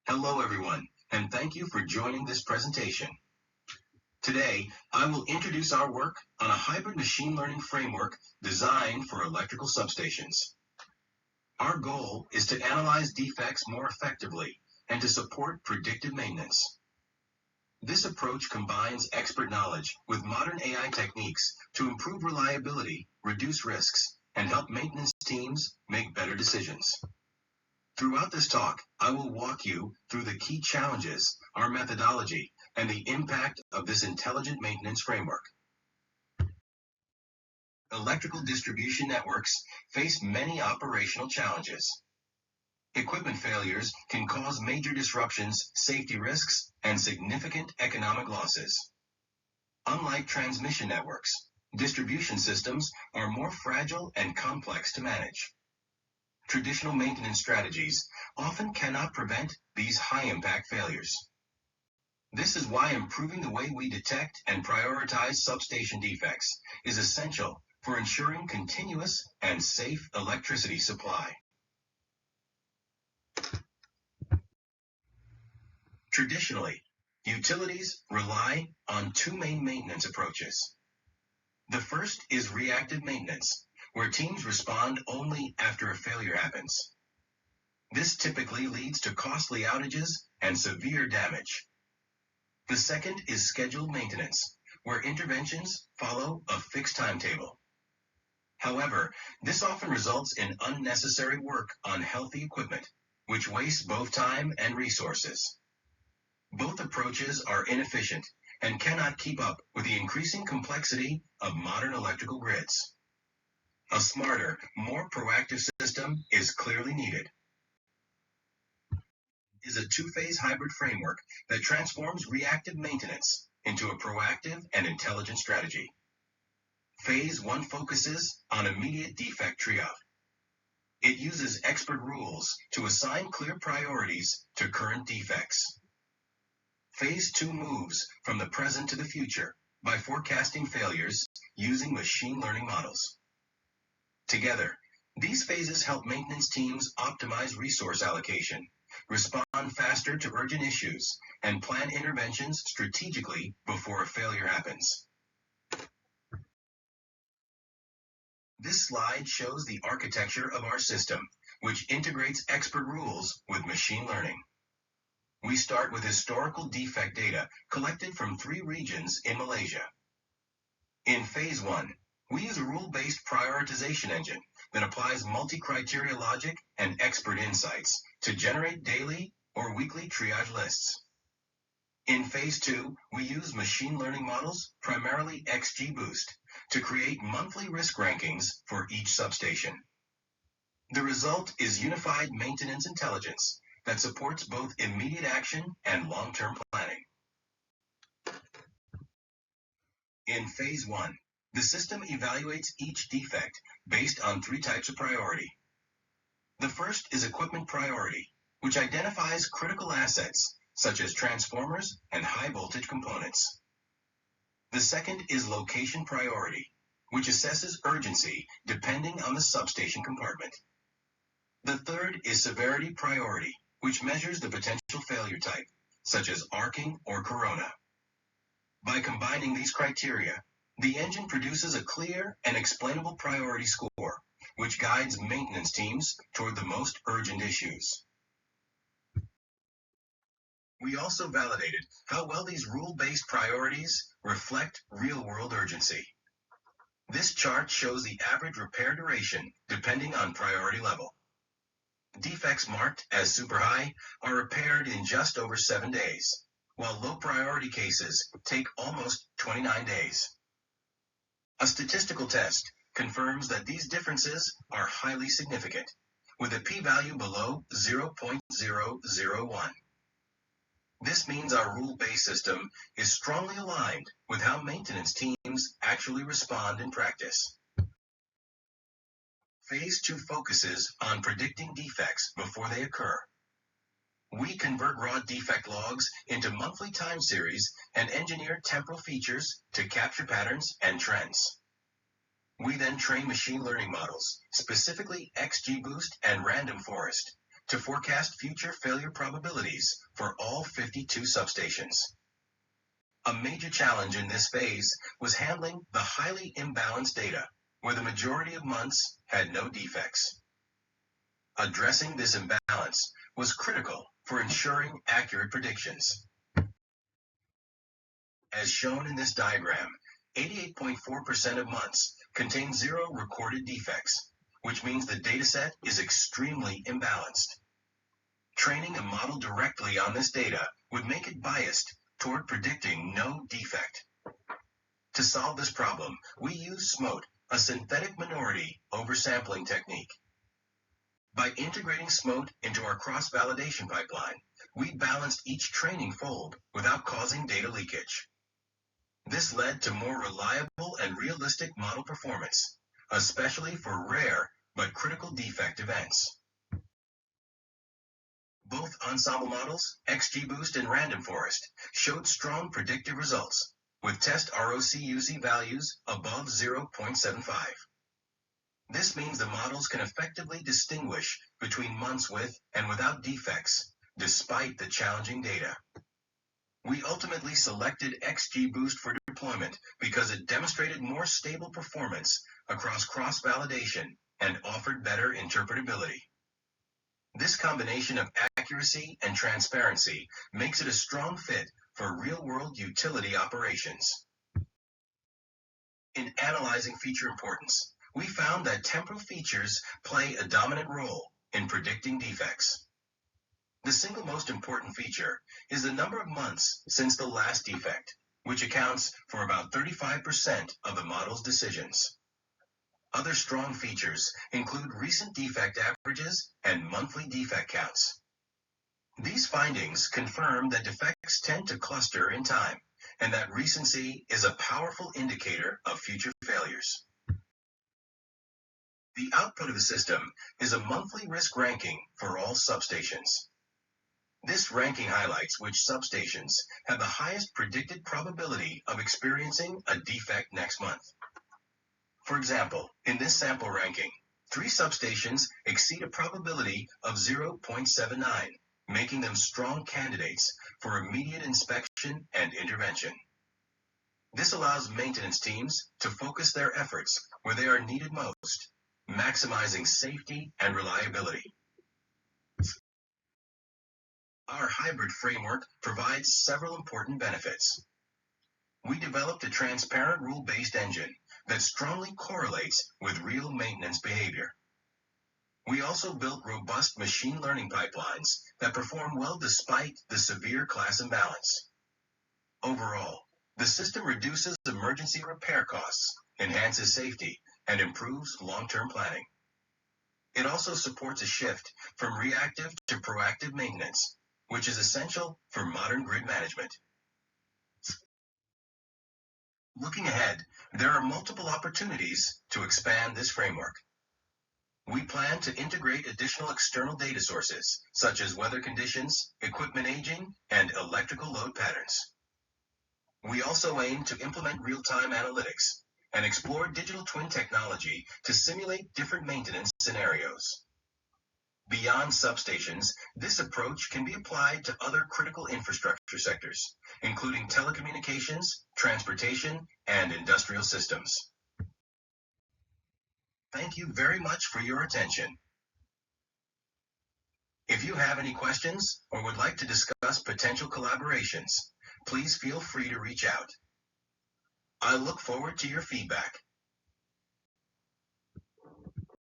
Hello everyone, and thank you for joining this presentation. Today, I will introduce our work on a hybrid machine learning framework designed for electrical substations. Our goal is to analyze defects more effectively and to support predictive maintenance. This approach combines expert knowledge with modern AI techniques to improve reliability, reduce risks, and help maintenance teams make better decisions. Throughout this talk, I will walk you through the key challenges, our methodology, and the impact of this intelligent maintenance framework. Electrical distribution networks face many operational challenges. Equipment failures can cause major disruptions, safety risks, and significant economic losses. Unlike transmission networks, distribution systems are more fragile and complex to manage. Traditional maintenance strategies often cannot prevent these high-impact failures. This is why improving the way we detect and prioritize substation defects is essential for ensuring continuous and safe electricity supply. Traditionally, utilities rely on two main maintenance approaches. The first is reactive maintenance, where teams respond only after a failure happens. This typically leads to costly outages and severe damage. The second is scheduled maintenance, where interventions follow a fixed timetable. However, this often results in unnecessary work on healthy equipment, which wastes both time and resources. Both approaches are inefficient and cannot keep up with the increasing complexity of modern electrical grids. A smarter, more proactive system is clearly needed. It is a two-phase hybrid framework that transforms reactive maintenance into a proactive and intelligent strategy. Phase 1 focuses on immediate defect triage. It uses expert rules to assign clear priorities to current defects. Phase 2 moves from the present to the future by forecasting failures using machine learning models. Together, these phases help maintenance teams optimize resource allocation, respond faster to urgent issues, and plan interventions strategically before a failure happens. This slide shows the architecture of our system, which integrates expert rules with machine learning. We start with historical defect data collected from 3 regions in Malaysia. In Phase 1, we use a rule-based prioritization engine that applies multi-criteria logic and expert insights to generate daily or weekly triage lists. In Phase 2, we use machine learning models, primarily XGBoost, to create monthly risk rankings for each substation. The result is unified maintenance intelligence that supports both immediate action and long-term planning. In Phase 1, the system evaluates each defect based on 3 types of priority. The first is equipment priority, which identifies critical assets, such as transformers and high-voltage components. The second is location priority, which assesses urgency depending on the substation compartment. The third is severity priority, which measures the potential failure type, such as arcing or corona. By combining these criteria, the engine produces a clear and explainable priority score, which guides maintenance teams toward the most urgent issues. We also validated how well these rule-based priorities reflect real-world urgency. This chart shows the average repair duration depending on priority level. Defects marked as super high are repaired in just over 7 days, while low priority cases take almost 29 days. A statistical test confirms that these differences are highly significant, with a p-value below 0.001. This means our rule-based system is strongly aligned with how maintenance teams actually respond in practice. Phase 2 focuses on predicting defects before they occur. We convert raw defect logs into monthly time series and engineer temporal features to capture patterns and trends. We then train machine learning models, specifically XGBoost and Random Forest, to forecast future failure probabilities for all 52 substations. A major challenge in this phase was handling the highly imbalanced data, where the majority of months had no defects. Addressing this imbalance was critical for ensuring accurate predictions. As shown in this diagram, 88.4% of months contain 0 recorded defects, which means the dataset is extremely imbalanced. Training a model directly on this data would make it biased toward predicting no defect. To solve this problem, we use SMOTE, a synthetic minority oversampling technique. By integrating SMOTE into our cross-validation pipeline, we balanced each training fold without causing data leakage. This led to more reliable and realistic model performance, especially for rare but critical defect events. Both ensemble models, XGBoost and Random Forest, showed strong predictive results, with test ROC-UZ values above 0.75. This means the models can effectively distinguish between months with and without defects, despite the challenging data. We ultimately selected XGBoost for deployment because it demonstrated more stable performance across cross-validation and offered better interpretability. This combination of accuracy and transparency makes it a strong fit for real-world utility operations. In analyzing feature importance, we found that temporal features play a dominant role in predicting defects. The single most important feature is the number of months since the last defect, which accounts for about 35% of the model's decisions. Other strong features include recent defect averages and monthly defect counts. These findings confirm that defects tend to cluster in time, and that recency is a powerful indicator of future failures. The output of the system is a monthly risk ranking for all substations. This ranking highlights which substations have the highest predicted probability of experiencing a defect next month. For example, in this sample ranking, 3 substations exceed a probability of 0.79, making them strong candidates for immediate inspection and intervention. This allows maintenance teams to focus their efforts where they are needed most, maximizing safety and reliability. Our hybrid framework provides several important benefits. We developed a transparent rule-based engine that strongly correlates with real maintenance behavior. We also built robust machine learning pipelines that perform well despite the severe class imbalance. Overall, the system reduces emergency repair costs, enhances safety, and improves long-term planning. It also supports a shift from reactive to proactive maintenance, which is essential for modern grid management. Looking ahead, there are multiple opportunities to expand this framework. We plan to integrate additional external data sources, such as weather conditions, equipment aging, and electrical load patterns. We also aim to implement real-time analytics and explore digital twin technology to simulate different maintenance scenarios. Beyond substations, this approach can be applied to other critical infrastructure sectors, including telecommunications, transportation, and industrial systems. Thank you very much for your attention. If you have any questions or would like to discuss potential collaborations, please feel free to reach out. I look forward to your feedback.